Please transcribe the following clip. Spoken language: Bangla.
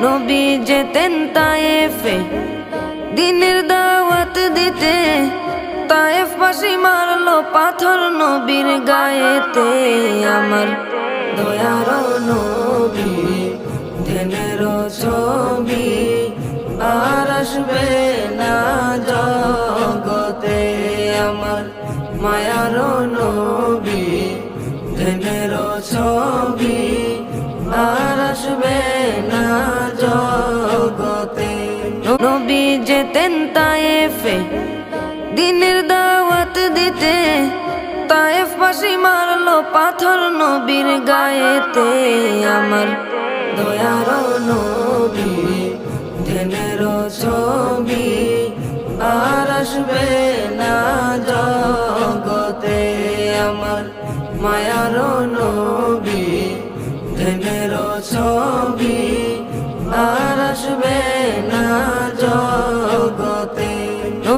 নবী যেতেন তায়েফে দিনের দাওয়াত দিতে, তায়েফবাসী মারলো পাথর নবীর গায়েতে। আমার দয়ার নবী ধ্যানের ছবি আর আসবে না জগতে। আমার মায়ার নবী ধ্যানের ছবি আর আসবে না জগতে। নবী যেতেন তায়েফে দিনের দাওয়াত দিতে, তায়েফবাসী মারলো পাথর নবীর গায়েতে। আমার দয়ার নবী ধ্যানের ছবি আর আসবে না জগতে। আমার মায়ার নবী ধ্যানের ছবি আর আসবে না জগতে।